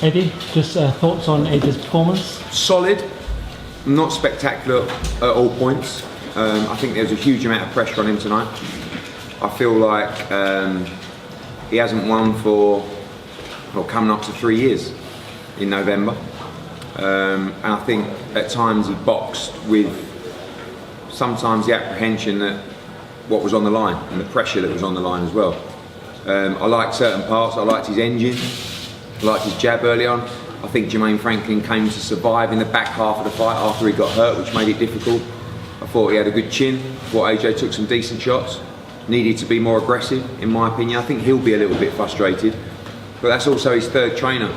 Eddie, just thoughts on AJ's performance? Solid, not spectacular at all points. I think there's a huge amount of pressure on him tonight. I feel like he hasn't won for coming up to 3 years in November. And I think at times he boxed with sometimes the apprehension that what was on the line and the pressure that was on the line as well. I liked certain parts. I liked his engine. I liked his jab early on. I think Jermaine Franklin came to survive in the back half of the fight after he got hurt, which made it difficult. I thought he had a good chin. I thought AJ took some decent shots. Needed to be more aggressive, in my opinion. I think he'll be a little bit frustrated. But that's also his third trainer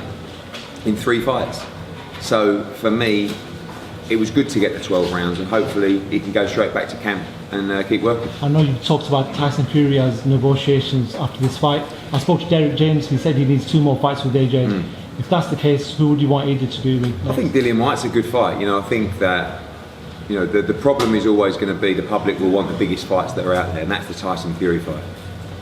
in 3 fights. So for me, it was good to get the 12 rounds, and hopefully he can go straight back to camp and keep working. I know you talked about Tyson Fury as negotiations after this fight. I spoke to Derek James. He said he needs 2 more fights with AJ. If that's the case, who would you want AJ to do with? I think Dillian Whyte's a good fight. I think that the problem is always going to be the public will want the biggest fights that are out there, and that's the Tyson Fury fight.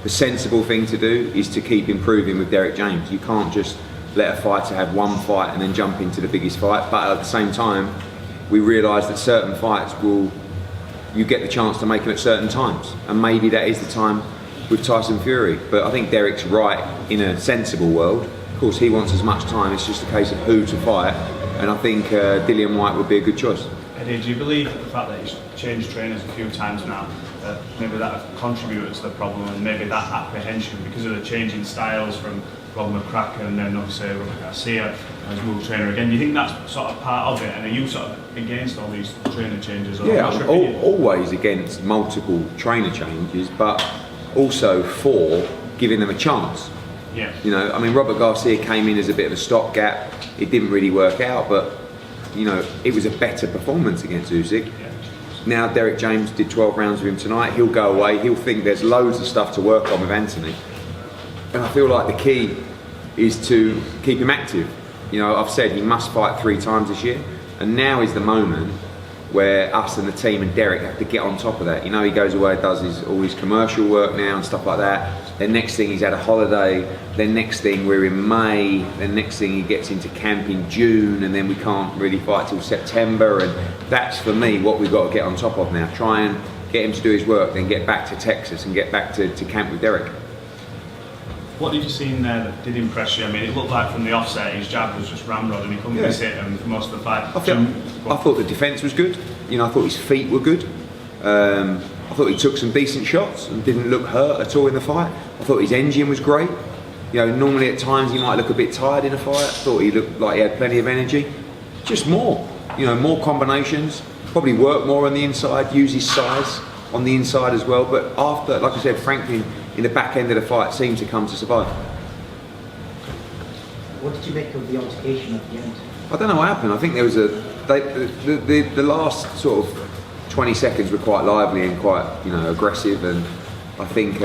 The sensible thing to do is to keep improving with Derek James. You can't just let a fighter have one fight and then jump into the biggest fight. But at the same time, we realise that certain fights you get the chance to make them at certain times, and maybe that is the time with Tyson Fury. But I think Derek's right in a sensible world. Of course, he wants as much time. It's just a case of who to fight, and I think Dillian Whyte would be a good choice. Eddie, do you believe the fact that he's changed trainers a few times now, that maybe that have contributed to the problem, and maybe that apprehension because of the changing styles from Rob McCracken and then obviously Robert Garcia as world trainer again? Do you think that's sort of part of it, and are you sort of against all these trainer changes? Yeah, I'm always against multiple trainer changes, but also for giving them a chance. Yeah. Robert Garcia came in as a bit of a stopgap. It didn't really work out, but it was a better performance against Usyk. Yeah. Now Derek James did 12 rounds with him tonight. He'll go away. He'll think there's loads of stuff to work on with Anthony. And I feel like the key is to keep him active. I've said he must fight 3 times this year, and now is the moment where us and the team and Derek have to get on top of that. He goes away, does all his commercial work now and stuff like that. Then next thing he's had a holiday. Then next thing we're in May. Then next thing he gets into camp in June, and then we can't really fight till September. And that's for me what we've got to get on top of now. Try and get him to do his work, then get back to Texas and get back to camp with Derek. What did you see in there that did impress you? It looked like from the offset his jab was just ramrod and he couldn't miss it, and for most of the fight. I thought the defence was good. I thought his feet were good. I thought he took some decent shots and didn't look hurt at all in the fight. I thought his engine was great. Normally at times he might look a bit tired in a fight. I thought he looked like he had plenty of energy. Just more. More combinations. Probably work more on the inside, use his size on the inside as well. But after, like I said, Franklin in the back end of the fight seemed to come to survive. What did you make of the altercation at the end? I don't know what happened. I think there was the last sort of 20 seconds were quite lively and quite aggressive, and I think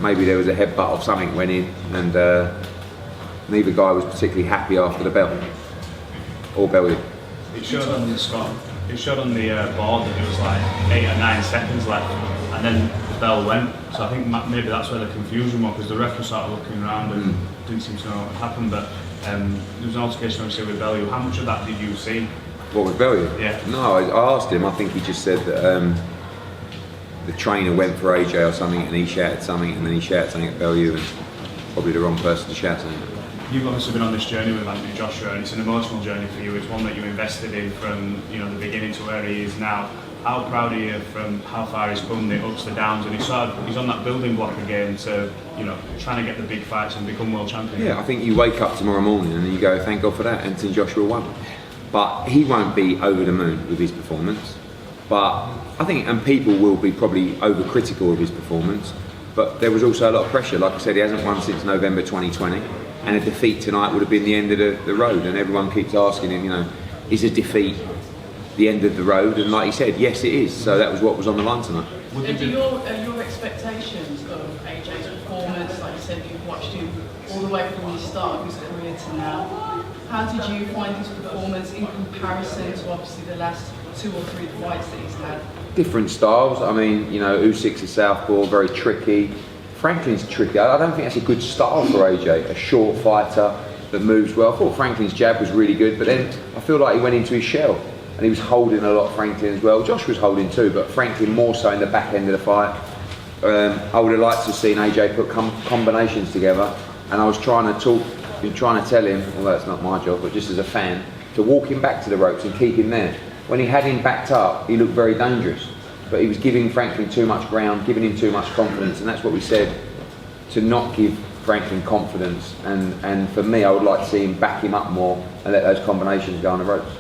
maybe there was a headbutt or something went in, and neither guy was particularly happy after the bell or belly. It showed on the spot. It showed on the board that it was like 8 or 9 seconds left, and then the bell went. So I think maybe that's where the confusion was, because the ref was sort of looking around and didn't seem to know what happened. But there was an altercation obviously with Bellew. How much of that did you see? What, with Bellew? Yeah. No, I asked him. I think he just said that the trainer went for AJ or something, and he shouted something, and then he shouted something at Bellew, and probably the wrong person to shout something. You've obviously been on this journey with Anthony Joshua, and it's an emotional journey for you. It's one that you invested in from the beginning to where he is now. How proud are you from how far he's come, the ups, the downs, and he's on that building block again to trying to get the big fights and become world champion? Yeah, I think you wake up tomorrow morning and you go, thank God for that, Anthony Joshua won. But he won't be over the moon with his performance. But I think, and people will be probably overcritical of his performance, but there was also a lot of pressure. Like I said, he hasn't won since November 2020. And a defeat tonight would have been the end of the road, and everyone keeps asking him, is a defeat the end of the road? And like he said, yes it is. So that was what was on the line tonight. And your expectations of AJ's performance, like you said, you've watched him all the way from the start of his career to now. How did you find his performance in comparison to obviously the last 2 or 3 fights that he's had? Different styles. Usyk's a southpaw, very tricky. Franklin's tricky. I don't think that's a good style for AJ. A short fighter, that moves well. I thought Franklin's jab was really good, but then I feel like he went into his shell and he was holding a lot, Franklin as well. Josh was holding too, but Franklin more so in the back end of the fight. I would have liked to have seen AJ put combinations together, and I was trying to tell him, although it's not my job, but just as a fan, to walk him back to the ropes and keep him there. When he had him backed up, he looked very dangerous, but he was giving Franklin too much ground, giving him too much confidence, and that's what we said, to not give Franklin confidence. And for me, I would like to see him back him up more and let those combinations go on the ropes.